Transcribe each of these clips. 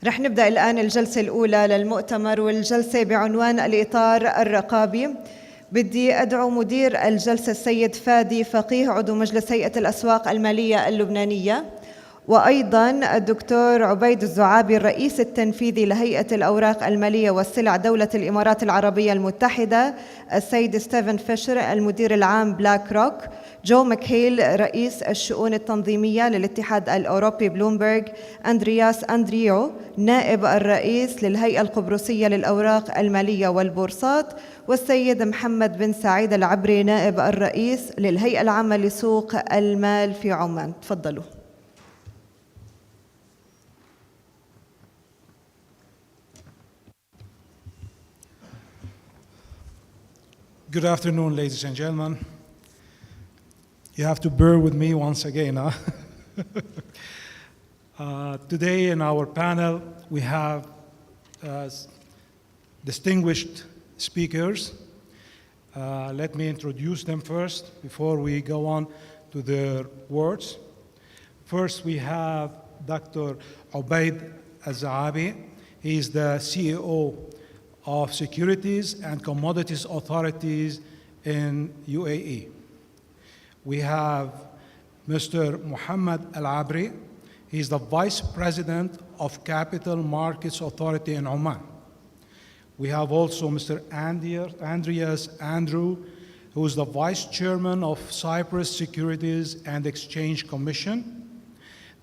رح نبدأ الآن الجلسة الأولى للمؤتمر، والجلسة بعنوان الإطار الرقابي. بدي أدعو مدير الجلسة السيد فادي فقيه عضو مجلس هيئة الأسواق المالية اللبنانية، وأيضاً الدكتور عبيد الزعابي الرئيس التنفيذي لهيئة الأوراق المالية والسلع دولة الإمارات العربية المتحدة، السيد ستيفن فيشر المدير العام بلاك روك، جو ماكهيل رئيس الشؤون التنظيمية للاتحاد الأوروبي بلومبرج، أندرياس أندريو نائب الرئيس للهيئة القبرصية للأوراق المالية والبورصات، والسيد محمد بن سعيد العبري نائب الرئيس للهيئة العامة لسوق المال في عمان. تفضلوا. Good afternoon, ladies and gentlemen. You have to bear with me once again. Today in our panel, we have distinguished speakers. Let me introduce them first before we go on to their words. First, we have Dr. Ubaid Al-Zaabi. He is the CEO of Securities and Commodities Authorities in UAE. We have Mr. Muhammad Al-Abri. He is the Vice President of Capital Markets Authority in Oman. We have also Mr. Andreas Andrew, who is the Vice Chairman of Cyprus Securities and Exchange Commission.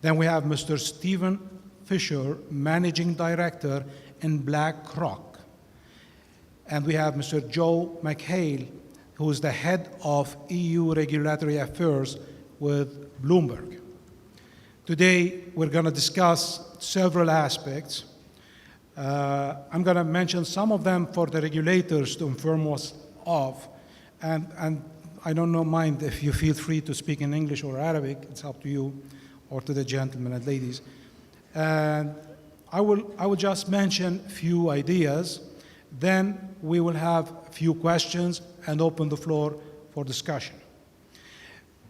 Then we have Mr. Stephen Fisher, Managing Director in BlackRock. And we have Mr. Joe McHale, who is the head of EU Regulatory Affairs with Bloomberg. Today, we're going to discuss several aspects. I'm going to mention some of them for the regulators to inform us of. And I don't mind if you feel free to speak in English or Arabic. It's up to you, or to the gentlemen and ladies. And I will just mention a few ideas. Then we will have a few questions and open the floor for discussion.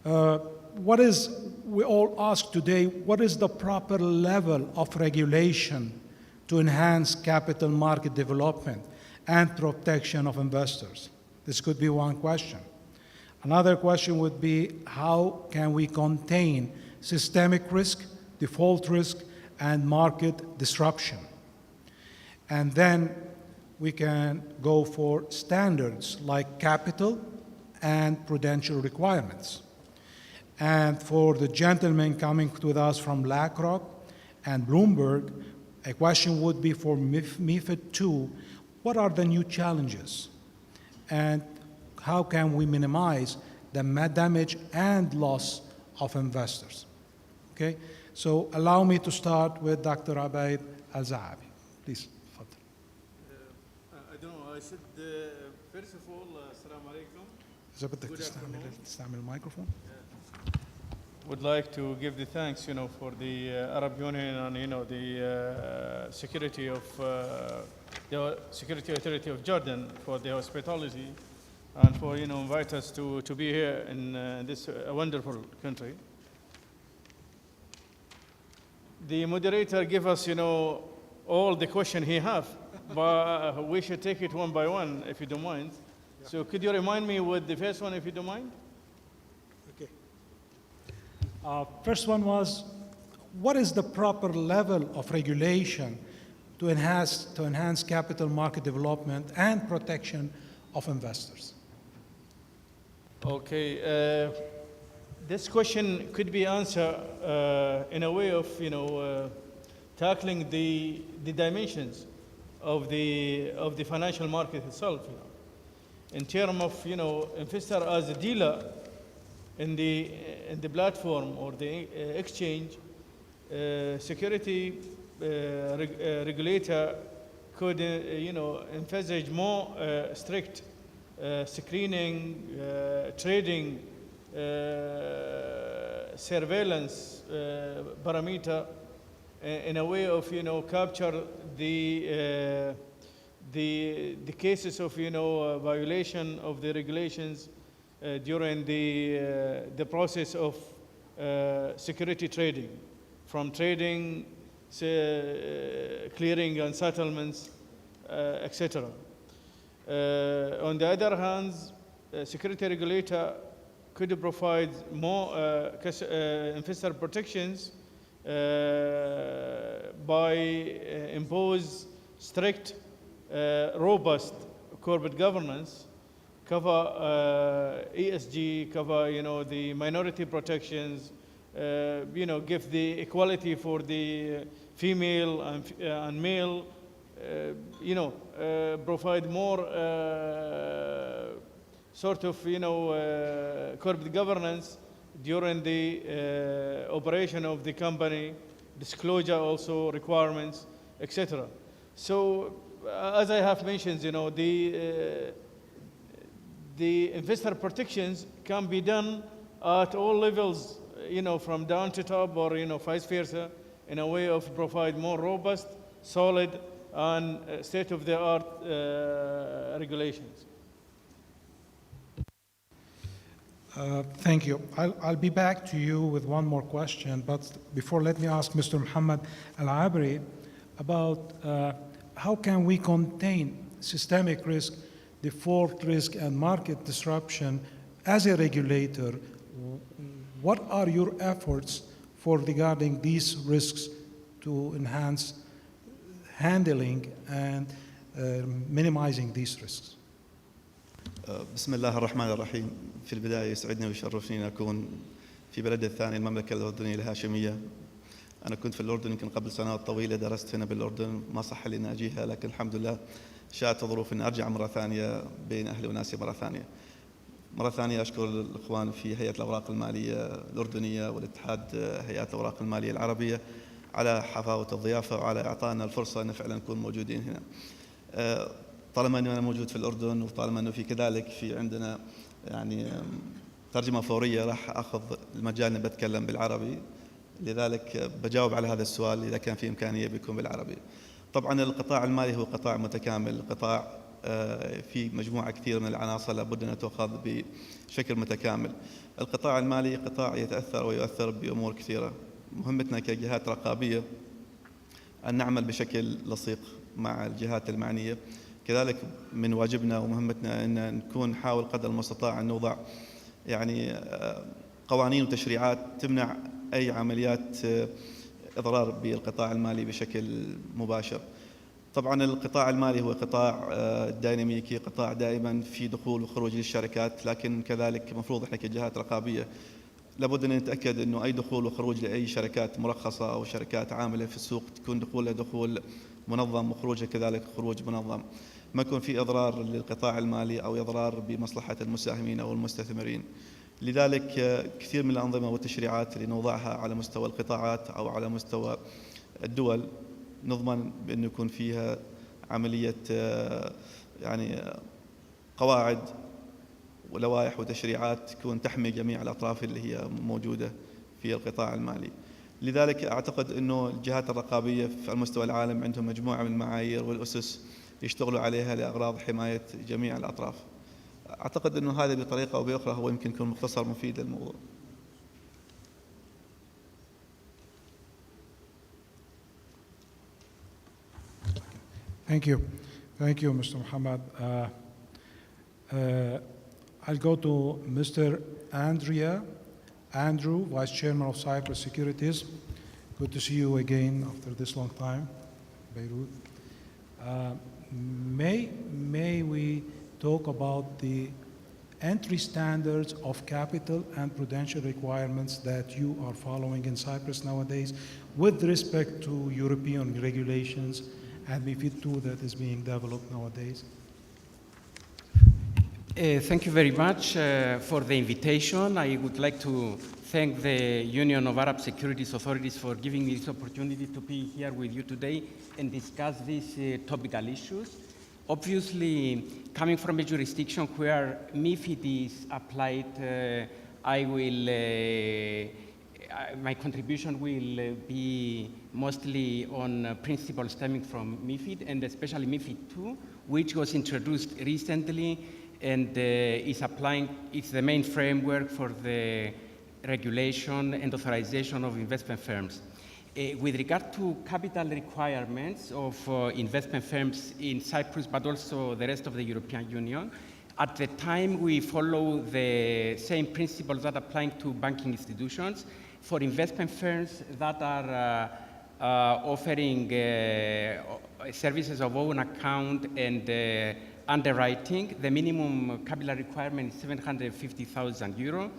We all ask today, what is the proper level of regulation to enhance capital market development and protection of investors? This could be one question. Another question would be, how can we contain systemic risk, default risk, and market disruption? And then we can go for standards like capital and prudential requirements. And for the gentlemen coming with us from BlackRock and Bloomberg, a question would be for MiFID II, what are the new challenges? And how can we minimize the damage and loss of investors? Okay, so allow me to start with Dr. Ubaid Al-Zaabi. Please. I said, first of all, Assalamu alaikum. إذا بدك تستعمل الميكروفون. Would like to give the thanks, for the Arab Union and the security authority of Jordan for the hospitality and for invite us to be here in this wonderful country. The moderator give us all the question he have. But we should take it one by one, if you don't mind. Yeah. So could you remind me with the first one, if you don't mind? Okay. First one was, what is the proper level of regulation to enhance capital market development and protection of investors? Okay. This question could be answered in a way of tackling the dimensions of the financial market itself, in terms of investor as a dealer in the platform or the exchange, security regulator could envisage more strict screening, trading, surveillance parameter in a way of capture the cases of violation of the regulations during the process of security trading, from trading clearing and settlements, etc. On the other hand, security regulator could provide more investor protections by impose strict, robust corporate governance, cover ESG, cover the minority protections, give the equality for the female and male, provide more sort of corporate governance during the operation of the company, disclosure also requirements, etc. So as I have mentioned, the investor protections can be done at all levels, from down to top, or vice versa, in a way of provide more robust, solid, and state-of-the-art regulations. Thank you. I'll be back to you with one more question, but before, let me ask Mr. Muhammad Al-Abri about how can we contain systemic risk, default risk, and market disruption as a regulator. What are your efforts for regarding these risks to enhance handling and minimizing these risks? بسم الله الرحمن الرحيم. في البداية يسعدني ويشرفني أن أكون في بلدي الثاني المملكة الأردنية الهاشمية. أنا كنت في الأردن يمكن قبل سنوات طويلة، درست هنا بالأردن، ما صح لي أن أجيها، لكن الحمد لله شاءت الظروف أن أرجع مرة ثانية بين أهلي وناسي مرة ثانية. مرة ثانية أشكر الإخوان في هيئة الأوراق المالية الأردنية والاتحاد هيئات الأوراق المالية العربية على حفاوة الضيافة وعلى إعطائنا الفرصة أن فعلا نكون موجودين هنا. طالما أنه أنا موجود في الأردن، وطالما أنه في كذلك في عندنا ترجمة فورية، راح أخذ المجال أني بتكلم بالعربي، لذلك بجاوب على هذا السؤال إذا كان في إمكانية بيكون بالعربي. طبعا القطاع المالي هو قطاع متكامل، قطاع في مجموعة كثير من العناصر لابد أن تؤخذ بشكل متكامل. القطاع المالي قطاع يتأثر ويؤثر بأمور كثيرة. مهمتنا كجهات رقابية أن نعمل بشكل لصيق مع الجهات المعنية، كذلك من واجبنا ومهمتنا أن نكون نحاول قدر المستطاع أن نوضع قوانين وتشريعات تمنع أي عمليات إضرار بالقطاع المالي بشكل مباشر. طبعا القطاع المالي هو قطاع ديناميكي، قطاع دائما في دخول وخروج للشركات، لكن كذلك مفروض احنا كجهات رقابية لابد أن نتأكد أنه أي دخول وخروج لأي شركات مرخصة أو شركات عاملة في السوق تكون دخولها دخول منظم وخروجها كذلك خروج منظم، ما يكون في إضرار للقطاع المالي أو إضرار بمصلحة المساهمين أو المستثمرين. لذلك كثير من الأنظمة والتشريعات اللي نوضعها على مستوى القطاعات أو على مستوى الدول نضمن بأنه يكون فيها عملية قواعد ولوائح وتشريعات تكون تحمي جميع الأطراف اللي هي موجودة في القطاع المالي. لذلك أعتقد أنه الجهات الرقابية في المستوى العالم عندهم مجموعة من المعايير والأسس يشتغلوا عليها لأغراض حماية جميع الأطراف. أعتقد أنه هذا بطريقة أو بأخرى هو يمكن يكون مختصر مفيد للموضوع. Thank you. Thank you, Mr. Muhammad. I'll go to Mr. Andrew, Vice Chairman of Cyprus Securities. Good to see you again after this long time, Beirut. May we talk about the entry standards of capital and prudential requirements that you are following in Cyprus nowadays with respect to European regulations and MiFID II that is being developed nowadays? Thank you very much for the invitation. I would like to thank the Union of Arab Securities Authorities for giving me this opportunity to be here with you today and discuss these topical issues. Obviously, coming from a jurisdiction where MiFID is applied, my contribution will be mostly on principles stemming from MiFID, and especially MiFID II, which was introduced recently and is the main framework for the regulation and authorization of investment firms. With regard to capital requirements of investment firms in Cyprus, but also the rest of the European Union, at the time we follow the same principles that apply to banking institutions. For investment firms that are offering services of own account and underwriting, the minimum capital requirement is 750,000 euro.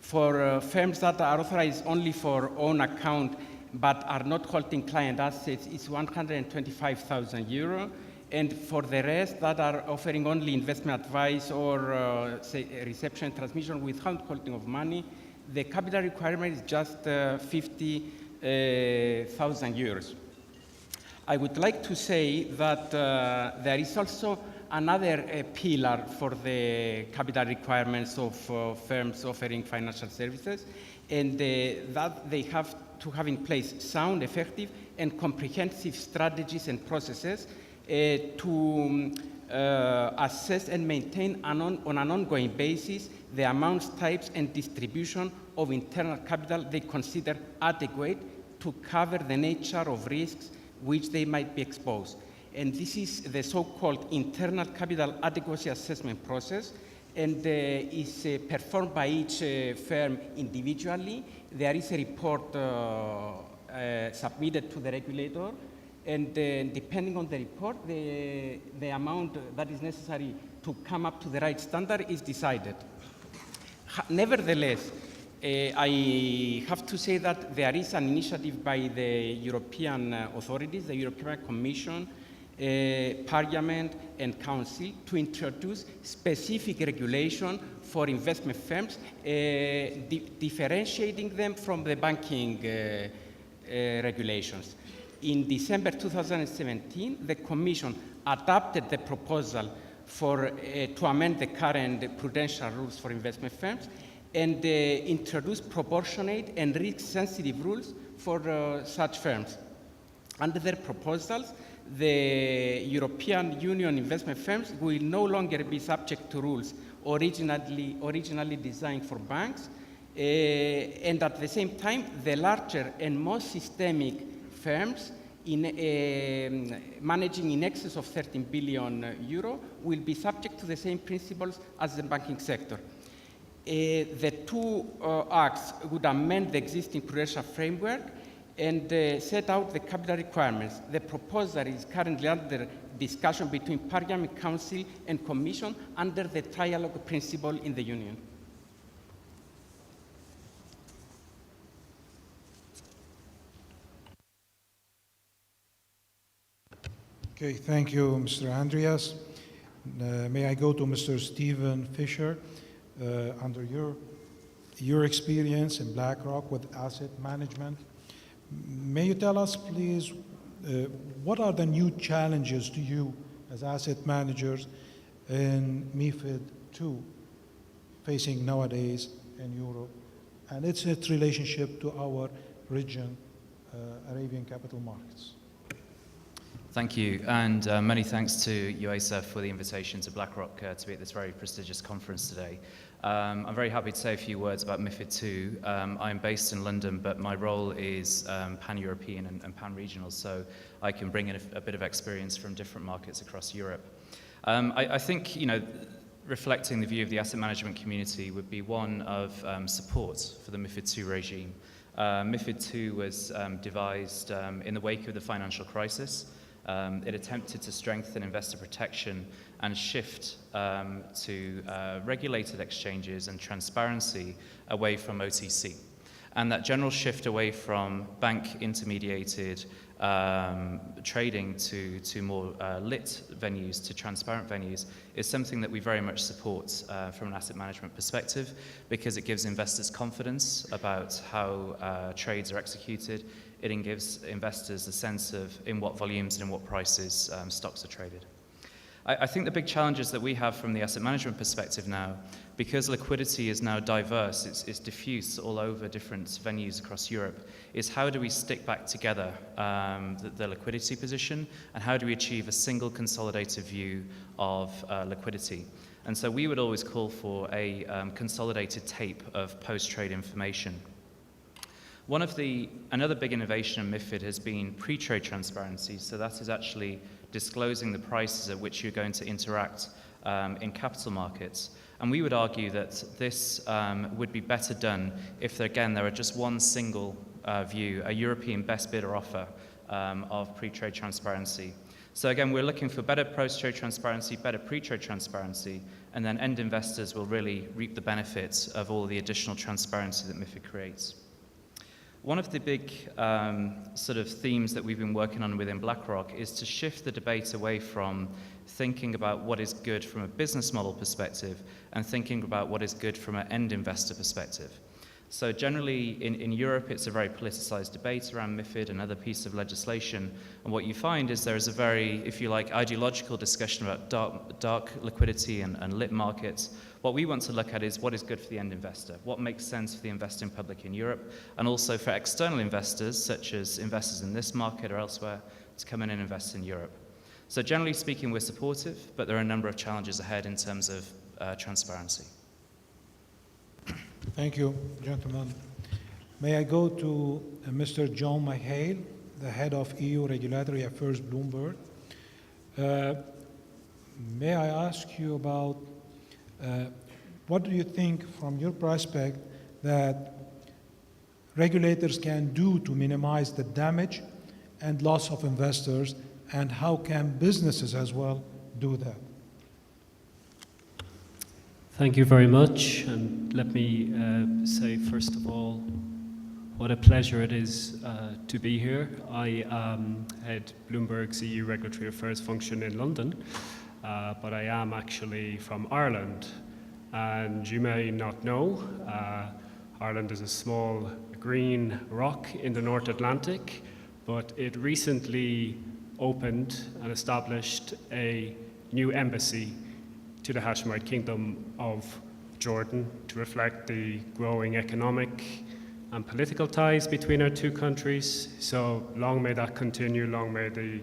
For firms that are authorized only for own account but are not holding client assets, it's 125,000 euro. And for the rest that are offering only investment advice or say reception and transmission without holding of money, the capital requirement is just 50,000 euros. I would like to say that there is also another pillar for the capital requirements of firms offering financial services, and that they have to have in place sound, effective, and comprehensive strategies and processes to assess and maintain on an ongoing basis the amounts, types, and distribution of internal capital they consider adequate to cover the nature of risks which they might be exposed. And this is the so-called internal capital adequacy assessment process, and is performed by each firm individually. There is a report submitted to the regulator, and depending on the report, the amount that is necessary to come up to the right standard is decided. Nevertheless, I have to say that there is an initiative by the European authorities, the European Commission, Parliament and Council to introduce specific regulation for investment firms, differentiating them from the banking regulations. In December 2017, the Commission adopted the proposal to amend the current prudential rules for investment firms and introduce proportionate and risk-sensitive rules for such firms. Under their proposals, the European Union investment firms will no longer be subject to rules originally designed for banks, and at the same time, the larger and most systemic firms managing in excess of 13 billion euro will be subject to the same principles as the banking sector. The two acts would amend the existing prudential framework and set out the capital requirements. The proposal is currently under discussion between Parliament, Council, and Commission under the trialogue principle in the Union. Okay, thank you, Mr. Andreas. May I go to Mr. Stephen Fisher? Under your experience in BlackRock with asset management, may you tell us, please, what are the new challenges to you as asset managers in MiFID II facing nowadays in Europe, and its relationship to our region, Arabian capital markets? Thank you, and many thanks to UASF for the invitation to BlackRock to be at this very prestigious conference today. I'm very happy to say a few words about MiFID II. I'm based in London, but my role is pan-European and pan-regional, so I can bring in a bit of experience from different markets across Europe. I think, reflecting the view of the asset management community would be one of support for the MiFID II regime. MiFID II was devised in the wake of the financial crisis. It attempted to strengthen investor protection and shift to regulated exchanges and transparency away from OTC. And that general shift away from bank-intermediated trading to more lit venues, to transparent venues, is something that we very much support from an asset management perspective, because it gives investors confidence about how trades are executed. It gives investors a sense of in what volumes and in what prices stocks are traded. I think the big challenges that we have from the asset management perspective now, because liquidity is now diverse, it's diffuse all over different venues across Europe, is how do we stick back together the liquidity position, and how do we achieve a single consolidated view of liquidity? And so we would always call for a consolidated tape of post-trade information. Another big innovation in MiFID has been pre-trade transparency. So that is actually disclosing the prices at which you're going to interact in capital markets. And we would argue that this would be better done if, again, there are just one single view, a European best bidder offer of pre-trade transparency. So again, we're looking for better post-trade transparency, better pre-trade transparency, and then end investors will really reap the benefits of all the additional transparency that MiFID creates. One of the big sort of themes that we've been working on within BlackRock is to shift the debate away from thinking about what is good from a business model perspective and thinking about what is good from an end investor perspective. So generally in Europe, it's a very politicized debate around MiFID and other pieces of legislation. And what you find is there is a very, if you like, ideological discussion about dark liquidity and lit markets. What we want to look at is what is good for the end investor, what makes sense for the investing public in Europe, and also for external investors, such as investors in this market or elsewhere, to come in and invest in Europe. So generally speaking, we're supportive, but there are a number of challenges ahead in terms of transparency. Thank you, gentlemen. May I go to Mr. John McHale, the head of EU Regulatory Affairs, Bloomberg. May I ask you about what do you think, from your perspective, that regulators can do to minimize the damage and loss of investors, and how can businesses as well do that? Thank you very much, and let me say first of all what a pleasure it is to be here. I head Bloomberg's EU Regulatory Affairs function in London, but I am actually from Ireland, and you may not know, Ireland is a small green rock in the North Atlantic, but it recently opened and established a new embassy to the Hashemite Kingdom of Jordan to reflect the growing economic and political ties between our two countries. So long may that continue, long may the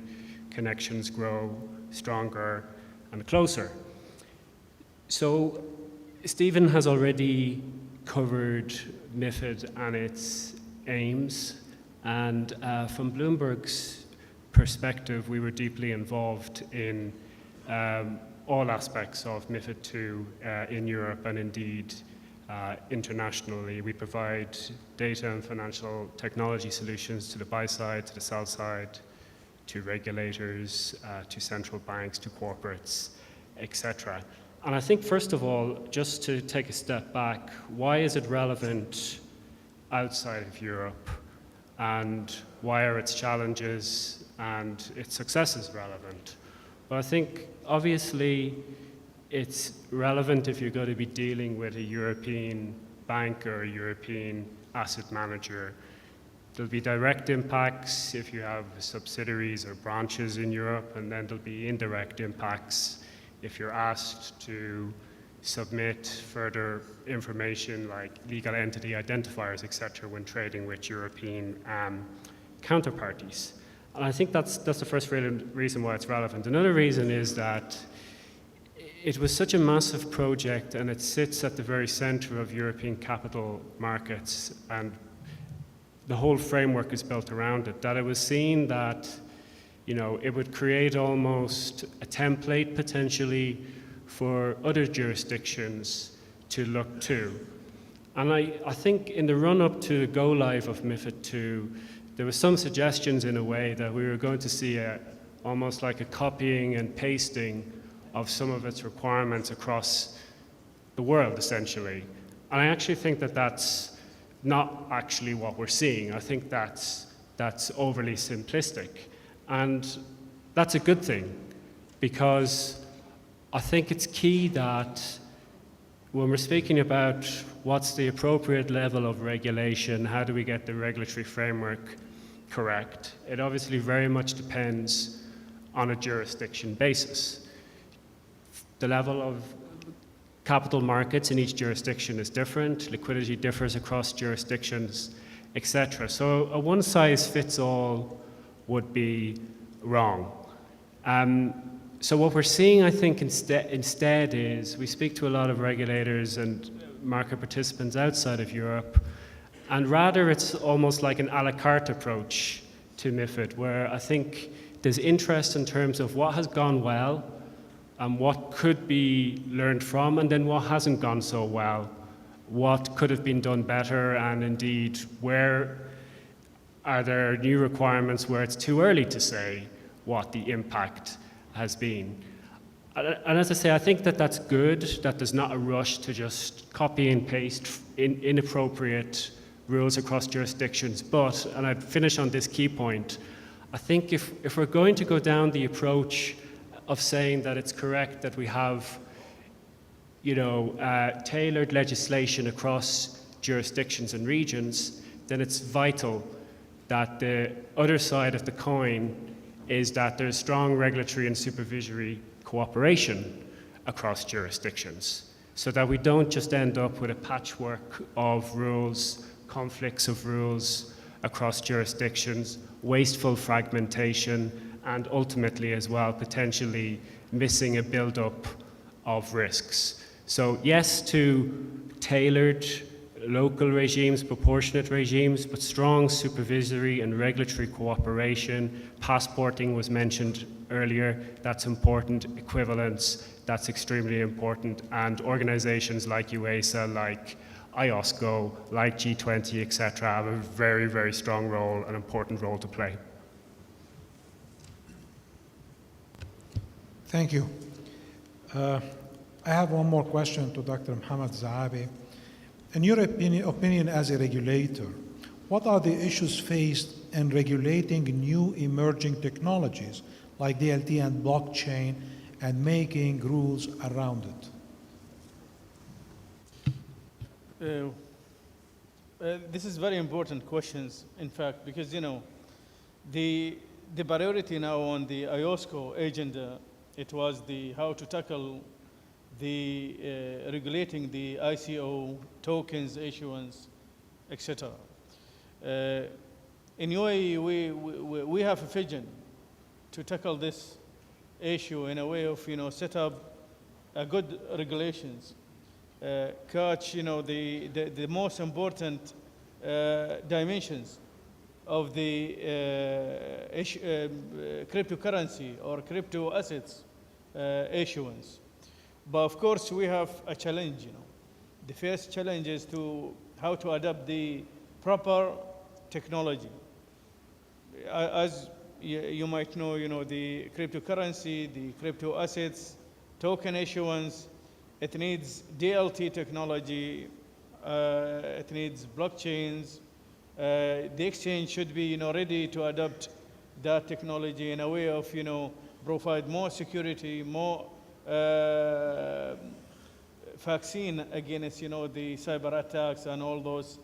connections grow stronger and closer. So Stephen has already covered MiFID and its aims, and from Bloomberg's perspective, we were deeply involved in all aspects of MiFID II in Europe and indeed internationally. We provide data and financial technology solutions to the buy side, to the sell side, to regulators, to central banks, to corporates, etc. And I think, first of all, just to take a step back, why is it relevant outside of Europe, and why are its challenges and its successes relevant? Well, I think obviously it's relevant if you're going to be dealing with a European bank or a European asset manager. There'll be direct impacts if you have subsidiaries or branches in Europe, and then there'll be indirect impacts if you're asked to submit further information like legal entity identifiers, etc., when trading with European counterparties. And I think that's the first reason why it's relevant. Another reason is that it was such a massive project, and it sits at the very center of European capital markets, and the whole framework is built around it, that it was seen that, you know, it would create almost a template potentially for other jurisdictions to look to. And I think in the run-up to the go-live of MiFID II, there were some suggestions in a way that we were going to see almost like a copying and pasting of some of its requirements across the world, essentially. And I actually think that that's not actually what we're seeing. I think that's overly simplistic. And that's a good thing, because I think it's key that when we're speaking about what's the appropriate level of regulation, how do we get the regulatory framework correct, it obviously very much depends on a jurisdiction basis. The level of capital markets in each jurisdiction is different, liquidity differs across jurisdictions, etc. So a one-size-fits-all would be wrong. So what we're seeing, I think, instead is we speak to a lot of regulators and market participants outside of Europe, And rather, it's almost like an a la carte approach to MiFID, where I think there's interest in terms of what has gone well and what could be learned from, and then what hasn't gone so well, what could have been done better, and indeed, where are there new requirements where it's too early to say what the impact has been. And as I say, I think that that's good, that there's not a rush to just copy and paste inappropriate rules across jurisdictions. But, and I'd finish on this key point, I think if we're going to go down the approach of saying that it's correct that we have, tailored legislation across jurisdictions and regions, then it's vital that the other side of the coin is that there's strong regulatory and supervisory cooperation across jurisdictions, so that we don't just end up with a patchwork of rules, conflicts of rules across jurisdictions, wasteful fragmentation, and ultimately as well, potentially missing a build-up of risks. So yes to tailored local regimes, proportionate regimes, but strong supervisory and regulatory cooperation. Passporting was mentioned earlier, that's important. Equivalence, that's extremely important. And organizations like UASA, like IOSCO, like G20, etc., have a very, very strong role, an important role to play. Thank you. I have one more question to Dr. Mohammed Zahabi. In your opinion as a regulator, what are the issues faced in regulating new emerging technologies like DLT and blockchain and making rules around it? This is very important questions, in fact, because the priority now on the IOSCO agenda, it was the how to tackle the regulating the ICO tokens issuance, etc. In UAE, we have a vision to tackle this issue in a way of set up a good regulations, catch the most important dimensions of the cryptocurrency or crypto assets issuance. But of course, we have a challenge. The first challenge is how to adapt the proper technology. As you might know, the cryptocurrency, the crypto assets, token issuance, it needs DLT technology, it needs blockchains. The exchange should be ready to adopt that technology in a way of provide more security, more vaccine against the cyber attacks and all those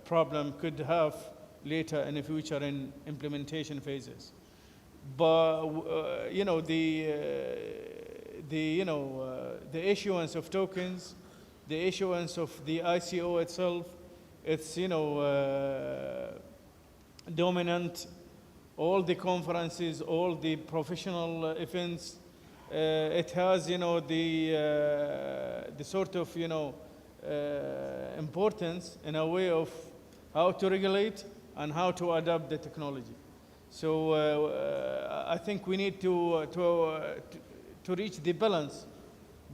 problem could have later in the future in implementation phases. But the issuance of tokens, the issuance of the ICO itself, it's dominant. All the conferences, all the professional events, it has the sort of importance in a way of how to regulate and how to adapt the technology. So I think we need to reach the balance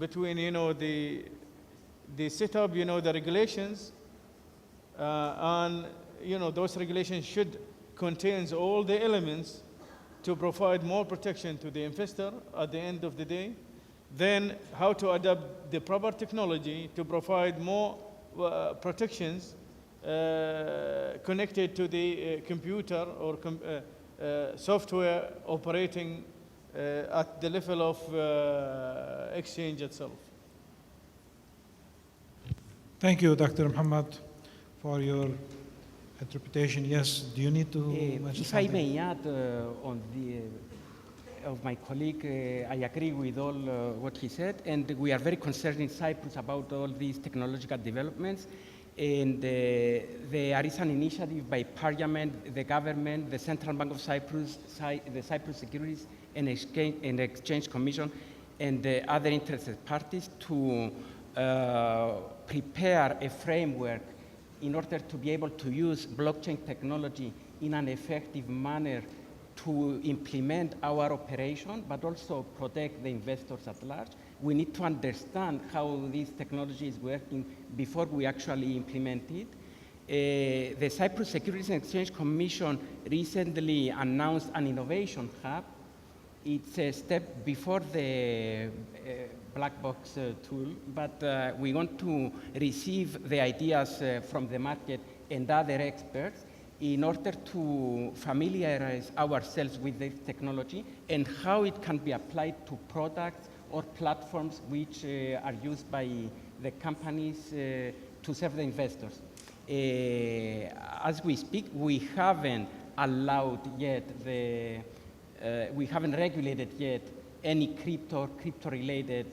between the setup, the regulations, and those regulations should contains all the elements to provide more protection to the investor at the end of the day. Then how to adapt the proper technology to provide more protections connected to the computer or software operating at the level of exchange itself. Thank you, Dr. Muhammad, for your interpretation. Yes, do you need to mention if I something? may add on the of my colleague, I agree with all what he said, and we are very concerned in Cyprus about all these technological developments. And there is an initiative by Parliament, the government, the Central Bank of Cyprus, the Cyprus Securities and Exchange Commission, and the other interested parties to prepare a framework in order to be able to use blockchain technology in an effective manner to implement our operation, but also protect the investors at large. We need to understand how this technology is working before we actually implement it. The Cyprus Securities and Exchange Commission recently announced an innovation hub. It's a step before the black box tool, but we want to receive the ideas from the market and other experts in order to familiarize ourselves with this technology and how it can be applied to products or platforms which are used by the companies to serve the investors. As we speak, we haven't allowed yet we haven't regulated yet any crypto-related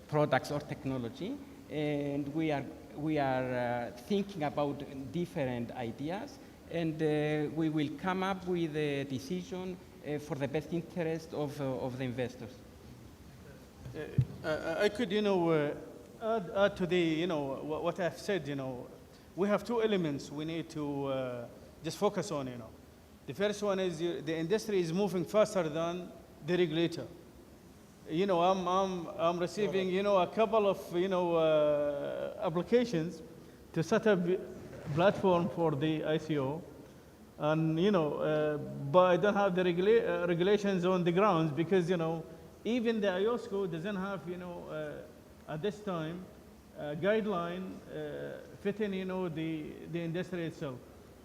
products or technology, and we are thinking about different ideas, and we will come up with a decision for the best interest of the investors. I could, add to the, what I've said. We have two elements we need to just focus on. The first one is the industry is moving faster than the regulator. I'm receiving, a couple of, applications to set up a platform for the ICO, and but I don't have the regulations on the grounds because even the IOSCO doesn't have at this time guideline fitting the industry itself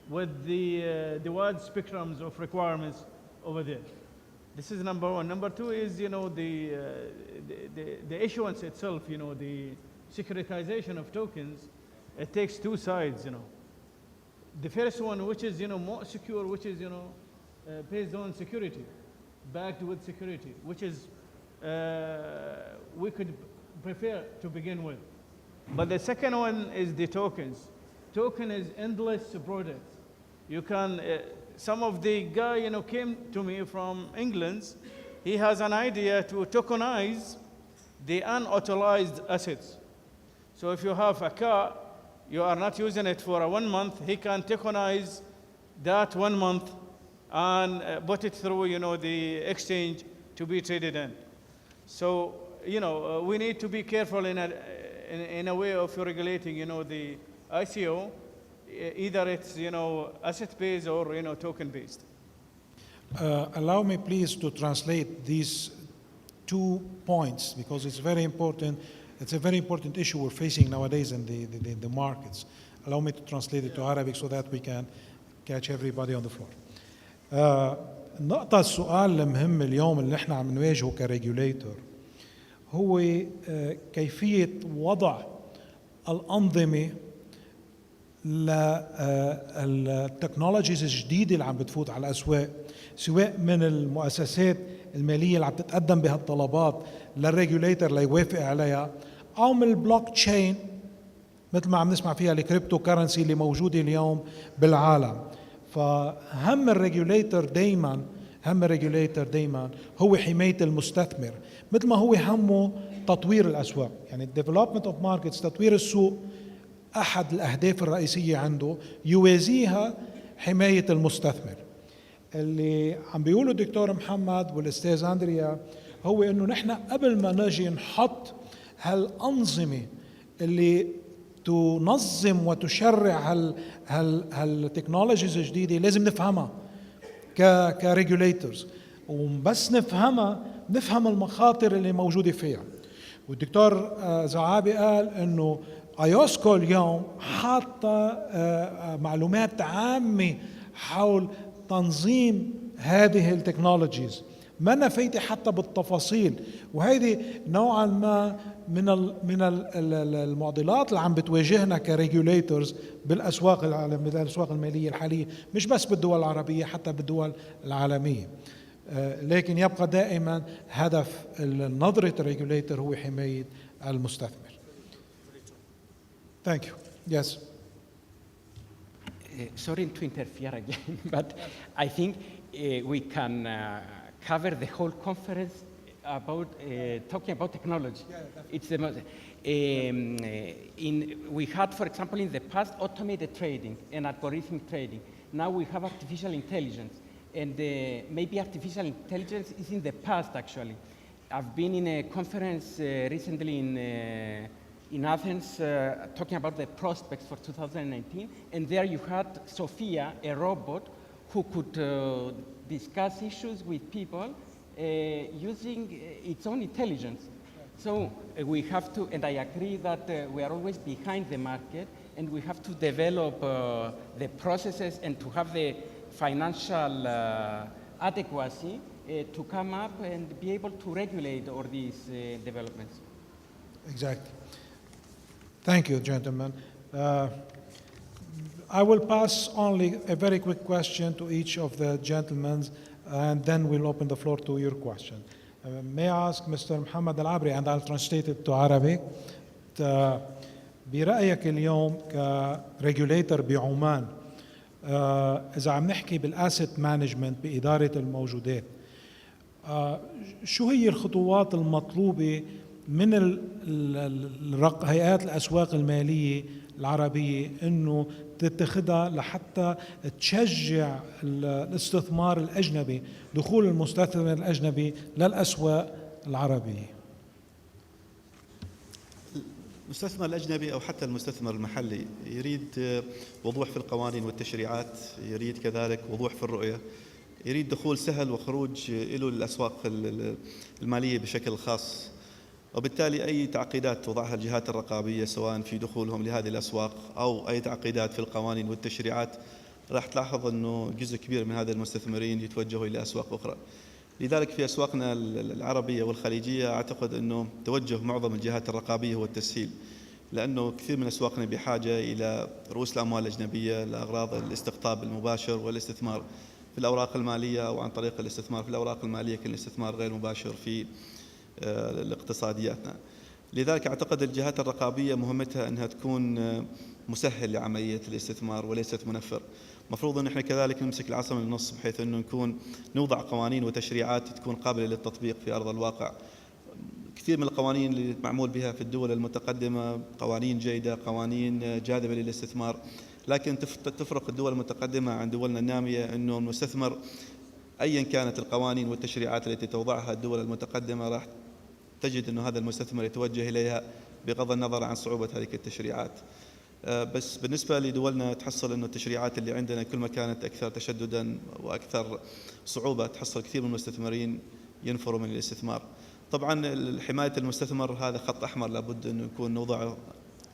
with the wide spectrums of requirements over there. This is number one. Number two is the issuance itself. The securitization of tokens. It takes two sides. The first one, which is more secure, which is based on security, backed with security, which is we could prefer to begin with. But the second one is the tokens. Token is endless products. You can. Some of the guy came to me from England. He has an idea to tokenize the unauthorized assets. So if you have a car, you are not using it for 1 month, he can tokenize that 1 month and put it through the exchange to be traded in. So we need to be careful in a way of regulating the ICO. Either it's asset-based or token-based. Allow me please to translate these 2 points because it's very important. It's a very important issue we're facing nowadays in the markets. Allow me to translate it to Arabic so that we can catch everybody on the floor. السؤال المهم اليوم اللي احنا عم نواجهه كريجوليتور هو كيفية وضع الأنظمة للتكنولوجيز الجديدة اللي عم بتفوت على الأسواق سواء من المؤسسات المالية اللي عم تتقدم بهالطلبات للريجوليتر ليوافق عليها أو من البلوك تشين مثل ما عم نسمع فيها الكريبتو كرنسي اللي موجودة اليوم بالعالم. فهم الريجوليتر دايما هو حماية المستثمر مثل ما هو همه تطوير الأسواق. يعني الديفلوبمنت اوف ماركتس تطوير السوق أحد الأهداف الرئيسية عنده يوازيها حماية المستثمر. اللي عم بيقوله الدكتور محمد والأستاذ أندريا هو إنه نحن قبل ما نجي نحط هالأنظمة اللي تنظم وتشرع هالتكنولوجيز الجديدة لازم نفهمها كريجوليتورز، وبس نفهمها نفهم المخاطر اللي موجودة فيها. والدكتور زعابي قال إنه ايوسكو اليوم حاطة معلومات عامة حول تنظيم هذه التكنولوجيز ما نفيتي حتى بالتفاصيل، وهذه نوعا ما من المعضلات اللي عم بتواجهنا كريجوليتورز بالاسواق الاسواق الماليه الحاليه، مش بس بالدول العربيه حتى بالدول العالميه. لكن يبقى دائما هدف نظرة الريجوليتور هو حماية المستثمر. Thank you. Yes. Sorry to interfere again, but I think we can cover the whole conference about talking about technology. Yeah, it's the most, We had, for example, in the past, automated trading and algorithmic trading. Now we have artificial intelligence. And maybe artificial intelligence is in the past, actually. I've been in a conference recently in Athens talking about the prospects for 2019. And there you had Sophia, a robot, who could discuss issues with people using its own intelligence. So we have to, and I agree that we are always behind the market, and we have to develop the processes and to have the financial adequacy to come up and be able to regulate all these developments. Exactly. Thank you, gentlemen. I will pass only a very quick question to each of the gentlemen, and then we'll open the floor to your question. May I ask Mr. Muhammad Al-Abri, and I'll translate it to Arabic. برأيك اليوم كريجوليتر بعمان، إذا عم نحكي بالأسيت مانجمنت بإدارة الموجودات، شو هي الخطوات المطلوبة من هيئات الأسواق المالية العربية إنه تتخذها لحتى تشجع الاستثمار الأجنبي، دخول المستثمر الأجنبي للأسواق العربية؟ المستثمر الأجنبي أو حتى المستثمر المحلي يريد وضوح في القوانين والتشريعات، يريد كذلك وضوح في الرؤية، يريد دخول سهل وخروج له للأسواق المالية بشكل خاص. وبالتالي أي تعقيدات توضعها الجهات الرقابية سواء في دخولهم لهذه الأسواق أو أي تعقيدات في القوانين والتشريعات، راح تلاحظ أنه جزء كبير من هذا المستثمرين يتوجهوا إلى أسواق أخرى. لذلك في أسواقنا العربية والخليجية أعتقد أنه توجه معظم الجهات الرقابية هو التسهيل، لأنه كثير من أسواقنا بحاجة إلى رؤوس الأموال الأجنبية لأغراض الاستقطاب المباشر والاستثمار في الأوراق المالية، أو عن طريق الاستثمار في الأوراق المالية كالاستثمار غير مباشر في الاقتصادياتنا. لذلك أعتقد الجهات الرقابية مهمتها أنها تكون مسهل لعملية الاستثمار وليست منفر. مفروض أن احنا كذلك نمسك العصا من النص، بحيث أنه نكون نوضع قوانين وتشريعات تكون قابلة للتطبيق في أرض الواقع. كثير من القوانين اللي معمول بها في الدول المتقدمة قوانين جيدة، قوانين جاذبة للاستثمار، لكن تفرق الدول المتقدمة عن دولنا النامية أنه المستثمر أيا كانت القوانين والتشريعات التي توضعها الدول المتقدمة راح تجد أنه هذا المستثمر يتوجه إليها بغض النظر عن صعوبة هذه التشريعات. بس بالنسبة لدولنا تحصل أنه التشريعات اللي عندنا كل ما كانت أكثر تشددا وأكثر صعوبة، تحصل كثير من المستثمرين ينفروا من الاستثمار. طبعا حماية المستثمر هذا خط أحمر لابد أن يكون نوضعه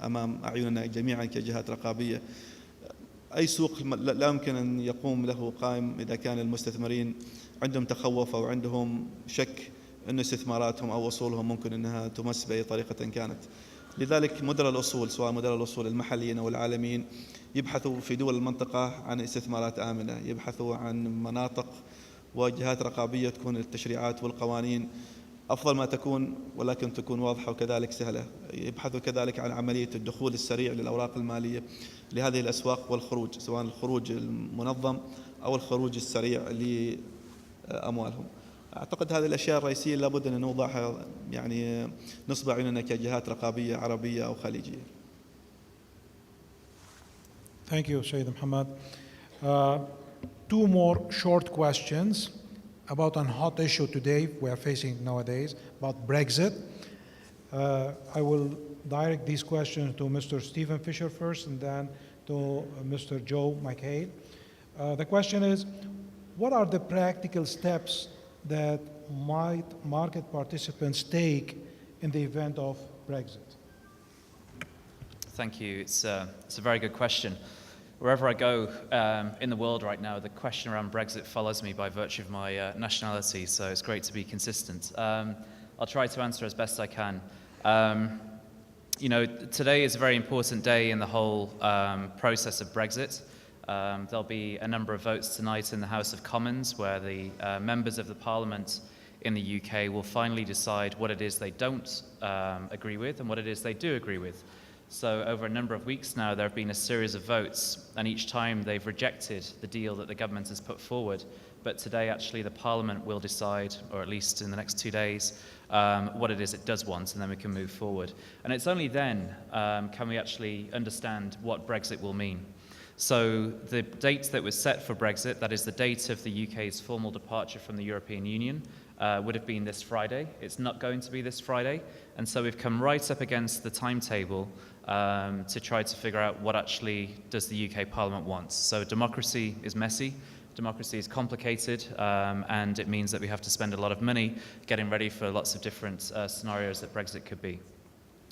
أمام أعيننا جميعا كجهات رقابية. أي سوق لا يمكن أن يقوم له قائم إذا كان المستثمرين عندهم تخوف أو عندهم شك أن استثماراتهم أو أصولهم ممكن أنها تمس بأي طريقة كانت. لذلك مدراء الأصول سواء مدراء الأصول المحليين أو العالميين يبحثوا في دول المنطقة عن استثمارات آمنة، يبحثوا عن مناطق وجهات رقابية تكون التشريعات والقوانين أفضل ما تكون، ولكن تكون واضحة وكذلك سهلة. يبحثوا كذلك عن عملية الدخول السريع للأوراق المالية لهذه الأسواق والخروج، سواء الخروج المنظم أو الخروج السريع لأموالهم. أعتقد هذه الأشياء الرئيسية لابد أن نوضعها، يعني نصب عيننا كجهات رقابية عربية أو خليجية. Thank you, Sayyid Muhammad. Two more short questions about a hot issue today we are facing nowadays, about Brexit. I will direct these questions to Mr. Stephen Fisher first and then to Mr. Joe McHale. The question is, what are the practical steps that might market participants take in the event of Brexit? Thank you. It's a very good question. Wherever I go in the world right now, the question around Brexit follows me by virtue of my nationality, so it's great to be consistent. I'll try to answer as best I can. Today is a very important day in the whole process of Brexit. There'll be a number of votes tonight in the House of Commons where the members of the Parliament in the UK will finally decide what it is they don't agree with and what it is they do agree with. So over a number of weeks now, there have been a series of votes, and each time they've rejected the deal that the government has put forward, but today actually the Parliament will decide, or at least in the next 2 days, what it is it does want, and then we can move forward. And it's only then can we actually understand what Brexit will mean. So the date that was set for Brexit, that is the date of the UK's formal departure from the European Union, would have been this Friday. It's not going to be this Friday, and so we've come right up against the timetable to try to figure out what actually does the UK Parliament want. So democracy is messy, democracy is complicated, and it means that we have to spend a lot of money getting ready for lots of different scenarios that Brexit could be.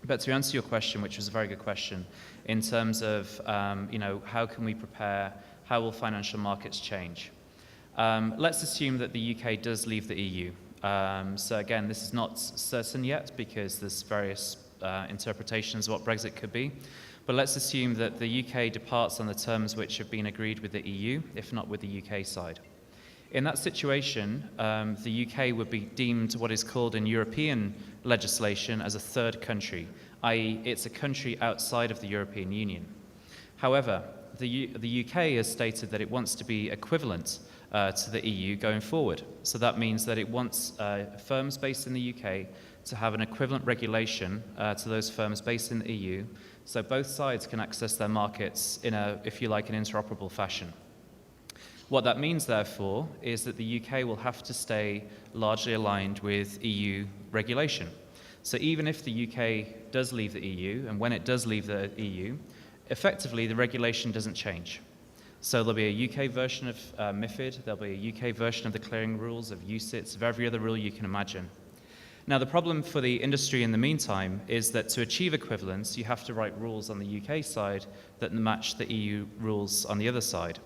But to answer your question, which was a very good question, in terms of how can we prepare, how will financial markets change? Let's assume that the UK does leave the EU. So again, this is not certain yet because there's various interpretations of what Brexit could be. But let's assume that the UK departs on the terms which have been agreed with the EU, if not with the UK side. In that situation, the UK would be deemed what is called in European legislation as a third country, i.e. it's a country outside of the European Union. However, the UK has stated that it wants to be equivalent to the EU going forward. So that means that it wants firms based in the UK to have an equivalent regulation to those firms based in the EU, so both sides can access their markets in a, if you like, an interoperable fashion. What that means, therefore, is that the UK will have to stay largely aligned with EU regulation. So even if the UK does leave the EU, and when it does leave the EU, effectively the regulation doesn't change. So there'll be a UK version of MiFID, there'll be a UK version of the clearing rules, of UCITS, of every other rule you can imagine. Now, the problem for the industry in the meantime is that to achieve equivalence, you have to write rules on the UK side that match the EU rules on the other side.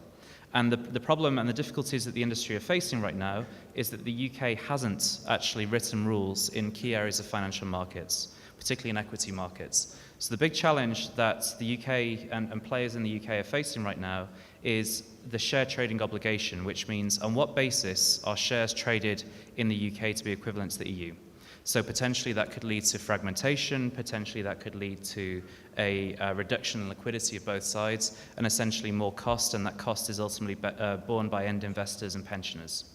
And the problem and the difficulties that the industry are facing right now is that the UK hasn't actually written rules in key areas of financial markets, particularly in equity markets. So the big challenge that the UK and players in the UK are facing right now is the share trading obligation, which means on what basis are shares traded in the UK to be equivalent to the EU. So potentially that could lead to fragmentation, potentially that could lead to a reduction in liquidity of both sides, and essentially more cost, and that cost is ultimately borne by end investors and pensioners.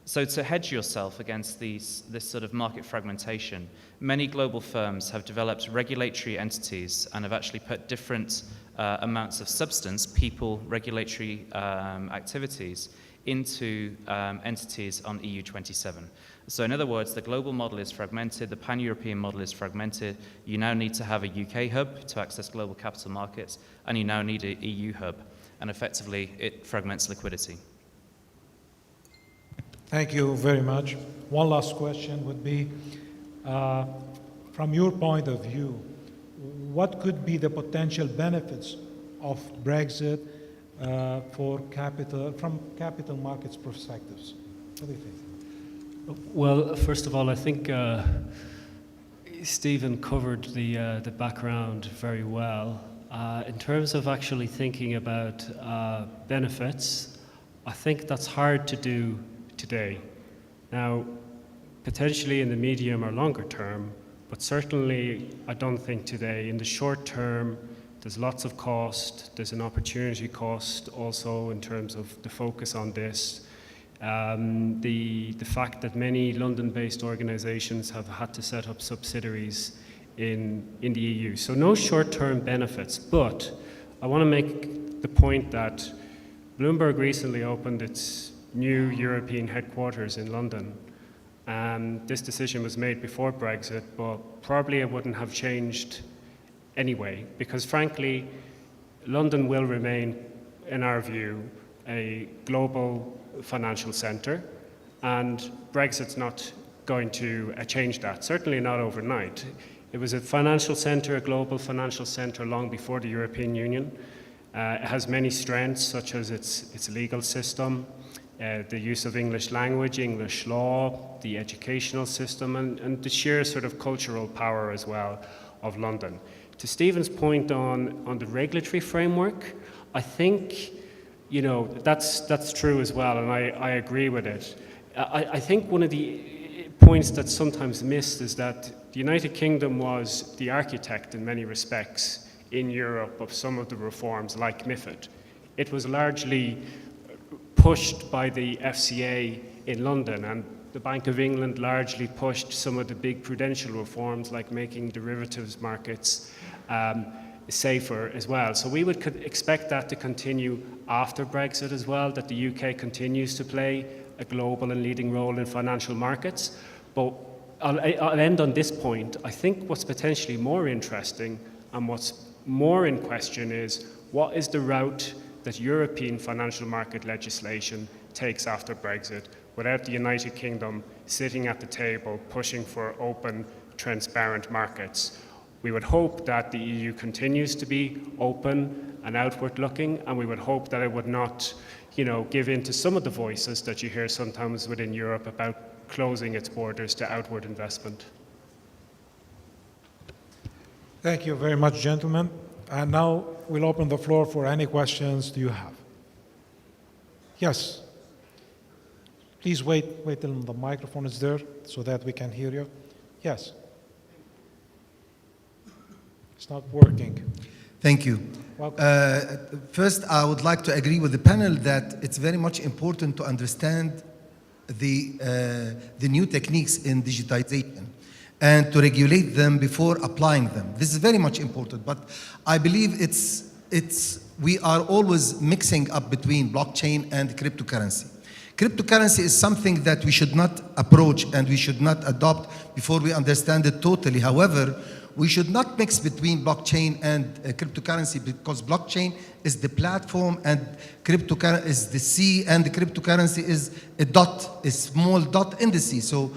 So to hedge yourself against this sort of market fragmentation, many global firms have developed regulatory entities and have actually put different amounts of substance, people, regulatory activities, into entities on EU27. So in other words, the global model is fragmented, the pan-European model is fragmented. You now need to have a UK hub to access global capital markets, and you now need an EU hub, and effectively it fragments liquidity. Thank you very much. One last question would be, from your point of view, what could be the potential benefits of Brexit from capital markets perspectives? What do you think? Well, first of all, I think Stephen covered the background very well. In terms of actually thinking about benefits, I think that's hard to do today. Now, potentially in the medium or longer term, but certainly I don't think today. In the short term, there's lots of cost. There's an opportunity cost also in terms of the focus on this. The fact that many London-based organisations have had to set up subsidiaries in the EU. So no short-term benefits, but I want to make the point that Bloomberg recently opened its new European headquarters in London. This decision was made before Brexit, but probably it wouldn't have changed anyway, because frankly, London will remain, in our view, a global financial centre, and Brexit's not going to change that, certainly not overnight. It was a financial centre, a global financial centre long before the European Union. It has many strengths, such as its legal system, the use of English language, English law, the educational system, and the sheer sort of cultural power as well of London. To Stephen's point on the regulatory framework, I think, you know, that's true as well, and I agree with it. I think one of the points that's sometimes missed is that the United Kingdom was the architect in many respects in Europe of some of the reforms like MiFID. It was largely pushed by the FCA in London, and the Bank of England largely pushed some of the big prudential reforms like making derivatives markets safer as well. So we would expect that to continue after Brexit as well, that the UK continues to play a global and leading role in financial markets. But I'll end on this point. I think what's potentially more interesting and what's more in question is what is the route that European financial market legislation takes after Brexit without the United Kingdom sitting at the table pushing for open, transparent markets. We would hope that the EU continues to be open and outward-looking, and we would hope that it would not, give in to some of the voices that you hear sometimes within Europe about closing its borders to outward investment. Thank you very much, gentlemen. And now we'll open the floor for any questions you have. Yes. Please wait till the microphone is there so that we can hear you. Yes. It's not working. Thank you. First, I would like to agree with the panel that it's very much important to understand the new techniques in digitization and to regulate them before applying them. This is very much important, but I believe we are always mixing up between blockchain and cryptocurrency. Cryptocurrency is something that we should not approach and we should not adopt before we understand it totally. However, we should not mix between blockchain and cryptocurrency, because blockchain is the platform and cryptocurrency is the sea, and the cryptocurrency is a small dot in the sea. So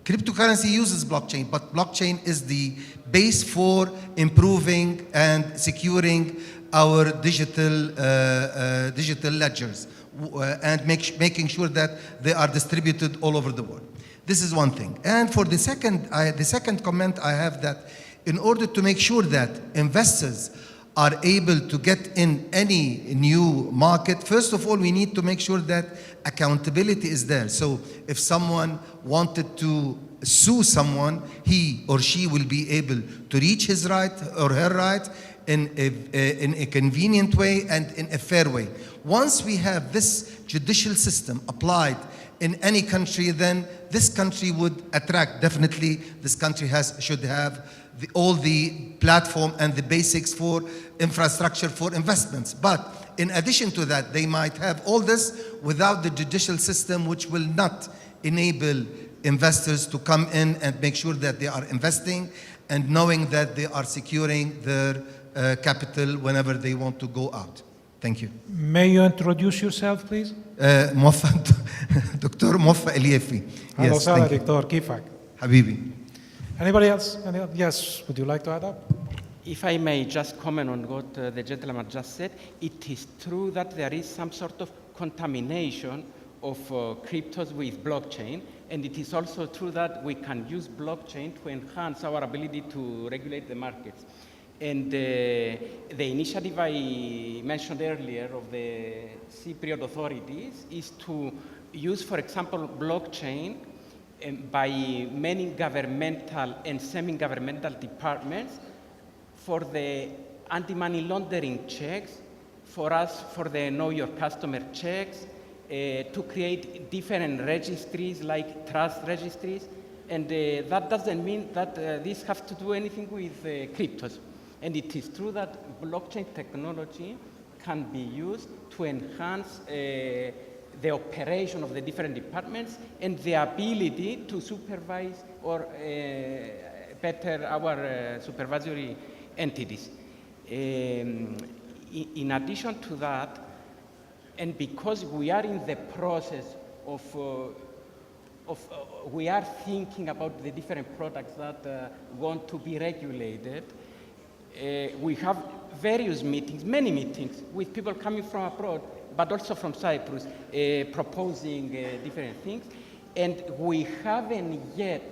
cryptocurrency uses blockchain, but blockchain is the base for improving and securing our digital ledgers and making sure that they are distributed all over the world. This is one thing. And for the second comment I have, that in order to make sure that investors are able to get in any new market, first of all, we need to make sure that accountability is there. So if someone wanted to sue someone, he or she will be able to reach his right or her right in a convenient way and in a fair way. Once we have this judicial system applied in any country, then this country would attract, definitely this country should have all the platform and the basics for infrastructure for investments. But in addition to that, they might have all this without the judicial system, which will not enable investors to come in and make sure that they are investing and knowing that they are securing their capital whenever they want to go out. Thank you. May you introduce yourself, please? دكتور موفق اليافي. أهلا وسهلا دكتور، كيفك؟ حبيبي. Anybody else? Yes, would you like to add up? If I may just comment on what the gentleman just said, it is true that there is some sort of contamination of cryptos with blockchain, and it is also true that we can use blockchain to enhance our ability to regulate the markets. And the initiative I mentioned earlier of the Cypriot authorities is to use, for example, blockchain by many governmental and semi-governmental departments for the anti-money laundering checks, for us for the know your customer checks, to create different registries like trust registries, and that doesn't mean that this has to do anything with cryptos. And it is true that blockchain technology can be used to enhance the operation of the different departments and the ability to supervise or better our supervisory entities. In addition to that, and because we are in the process of we are thinking about the different products that want to be regulated, we have various meetings, many meetings, with people coming from abroad, but also from Cyprus, proposing different things. And we haven't yet,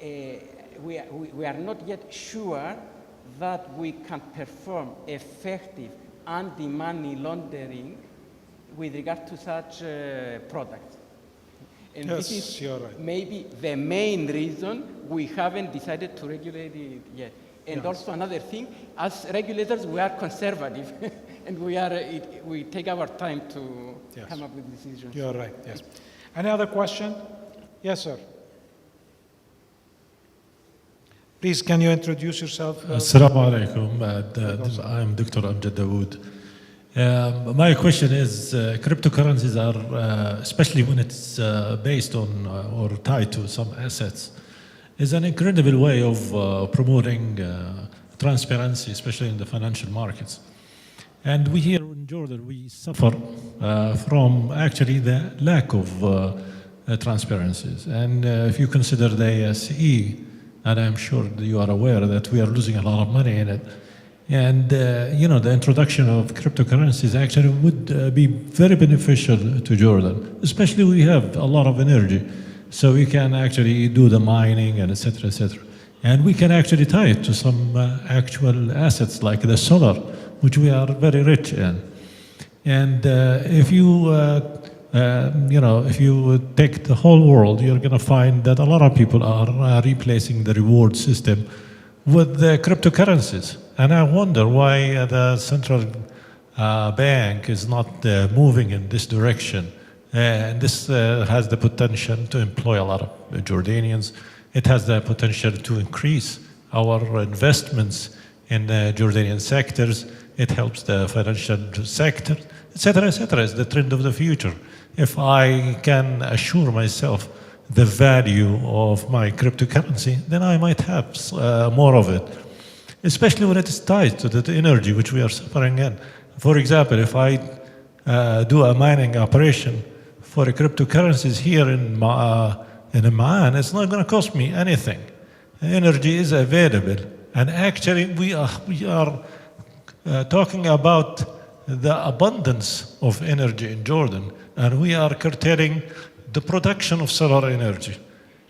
we are not yet sure that we can perform effective anti-money laundering with regard to such products. And Yes, this is you're right. maybe the main reason we haven't decided to regulate it yet. And also another thing, as regulators, we are conservative, and we take our time to come up with decisions. You're right, yes. Any other question? Yes, sir. Please, can you introduce yourself? Assalamu alaikum. I'm Dr. Amjad Dawood. My question is, cryptocurrencies are, especially when it's based on or tied to some assets, is an incredible way of promoting transparency, especially in the financial markets. And we here in Jordan, we suffer from actually the lack of transparencies. And if you consider the ASE, and I'm sure that you are aware that we are losing a lot of money in it. And the introduction of cryptocurrencies actually would be very beneficial to Jordan, especially we have a lot of energy. So we can actually do the mining and et cetera, et cetera. And we can actually tie it to some actual assets like the solar, which we are very rich in. And if you take the whole world, you're going to find that a lot of people are replacing the reward system with the cryptocurrencies. And I wonder why the central bank is not moving in this direction. And this has the potential to employ a lot of Jordanians. It has the potential to increase our investments in Jordanian sectors. It helps the financial sector, et cetera, is the trend of the future. If I can assure myself the value of my cryptocurrency, then I might have more of it, especially when it is tied to the energy which we are suffering in. For example, if I do a mining operation for cryptocurrencies here in Amman, it's not going to cost me anything. Energy is available, and actually we are talking about the abundance of energy in Jordan, and we are curtailing the production of solar energy.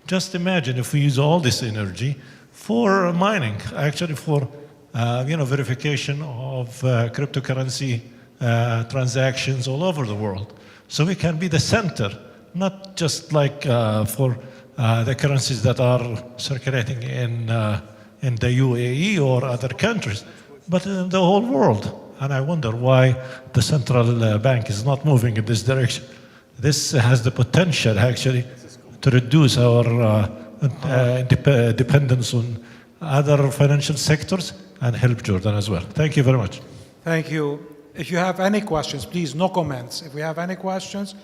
Just imagine if we use all this energy for mining, actually for verification of cryptocurrency transactions all over the world. So we can be the center, not just like for the currencies that are circulating in the UAE or other countries, but in the whole world. And I wonder why the central bank is not moving in this direction. This has the potential actually to reduce our dependence on other financial sectors and help Jordan as well. Thank you very much. Thank you. If you have any questions, please, no comments. If we have any questions,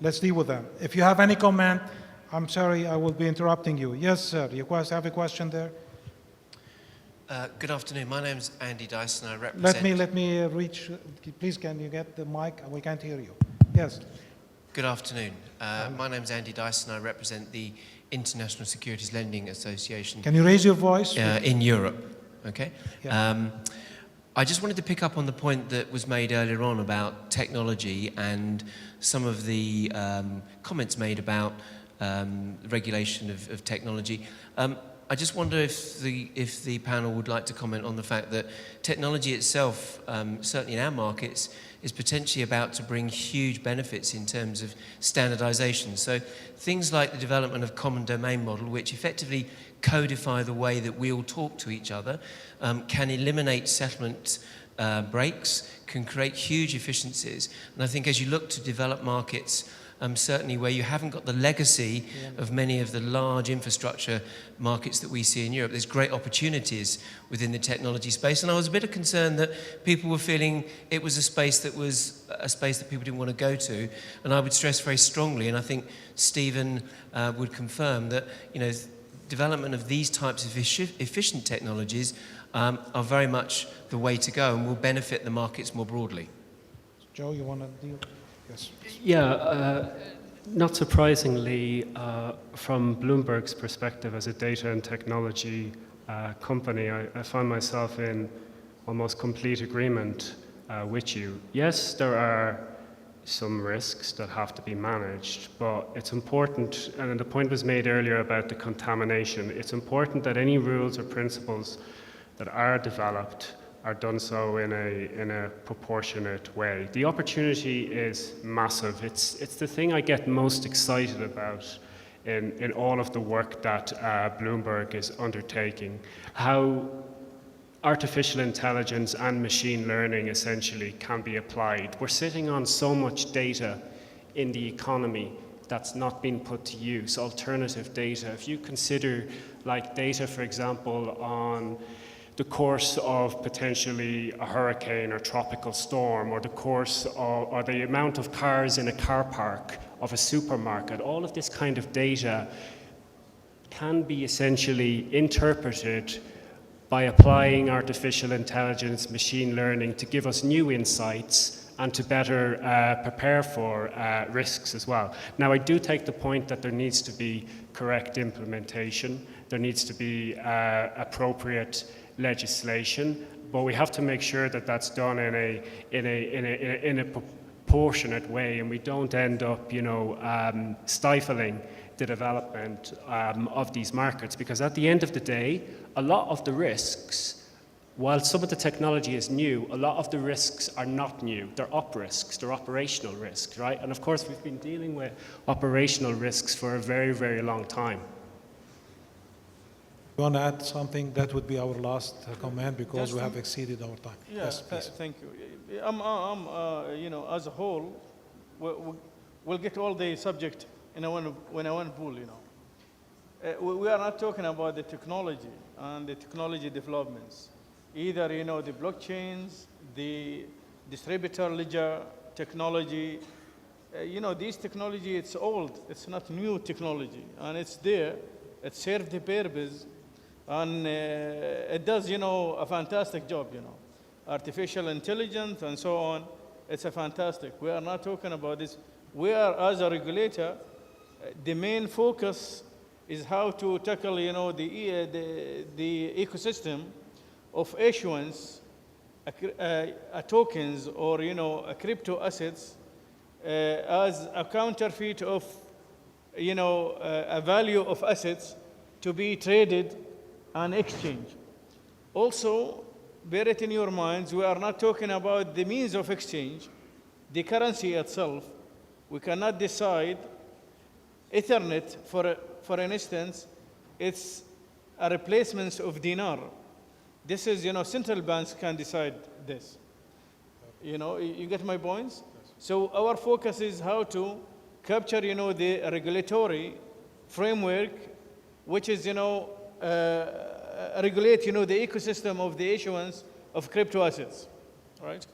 let's deal with them. If you have any comment, I'm sorry, I will be interrupting you. Yes, sir, you guys have a question there? Good afternoon. My name is Andy Dyson. I represent... Let me reach, please, can you get the mic? We can't hear you. Yes. Good afternoon. My name is Andy Dyson. I represent the International Securities Lending Association. Can you raise your voice? In Europe, okay? Yeah. I just wanted to pick up on the point that was made earlier on about technology and some of the comments made about regulation of technology. I just wonder if the panel would like to comment on the fact that technology itself, certainly in our markets, is potentially about to bring huge benefits in terms of standardization. So things like the development of common domain model, which effectively codify the way that we all talk to each other, can eliminate settlement breaks, can create huge efficiencies. And I think as you look to develop markets, certainly where you haven't got the legacy of many of the large infrastructure markets that we see in Europe, there's great opportunities within the technology space. And I was a bit concerned that people were feeling it was a space that people didn't want to go to. And I would stress very strongly, and I think Stephen would confirm that, development of these types of efficient technologies are very much the way to go and will benefit the markets more broadly. Joe, you want to deal? Yes. Yeah, not surprisingly, from Bloomberg's perspective as a data and technology company, I find myself in almost complete agreement with you. Yes, there are some risks that have to be managed, but it's important, and the point was made earlier about the contamination, it's important that any rules or principles that are developed are done so in a proportionate way. The opportunity is massive. It's the thing I get most excited about in all of the work that Bloomberg is undertaking. How artificial intelligence and machine learning essentially can be applied. We're sitting on so much data in the economy that's not been put to use, alternative data. If you consider like data, for example, on the course of potentially a hurricane or tropical storm, or the course of, or the amount of cars in a car park of a supermarket, all of this kind of data can be essentially interpreted by applying artificial intelligence, machine learning to give us new insights and to better prepare for risks as well. Now, I do take the point that there needs to be correct implementation, there needs to be appropriate legislation, but we have to make sure that that's done in a proportionate way, and we don't end up, stifling the development of these markets. Because at the end of the day, a lot of the risks, while some of the technology is new, a lot of the risks are not new. They're up risks, they're operational risks, right? And of course, we've been dealing with operational risks for a very, very long time. You want to add something? That would be our last comment, because we have exceeded our time. Yeah, Yes, please. thank you. As a whole, we'll get all the subject in one pool, We are not talking about the technology and the technology developments. Either, the blockchains, the distributor ledger technology, this technology, it's old. It's not new technology, and it's there. It serves the purpose, and it does, a fantastic job, Artificial intelligence and so on, it's a fantastic. We are not talking about this. We are, as a regulator, the main focus is how to tackle, the ecosystem of issuance, tokens, or, crypto assets as a counterfeit of, a value of assets to be traded and exchanged. Also, bear it in your minds, we are not talking about the means of exchange, the currency itself. We cannot decide Ethernet, for an instance, it's a replacement of dinar. This is, central banks can decide this. You get my points? So our focus is how to capture, the regulatory framework, which is, regulate, the ecosystem of the issuance of crypto assets, right?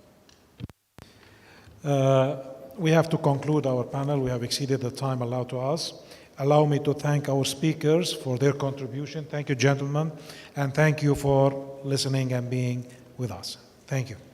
We have to conclude our panel. We have exceeded the time allowed to us. Allow me to thank our speakers for their contribution. Thank you, gentlemen, and thank you for listening and being with us. Thank you.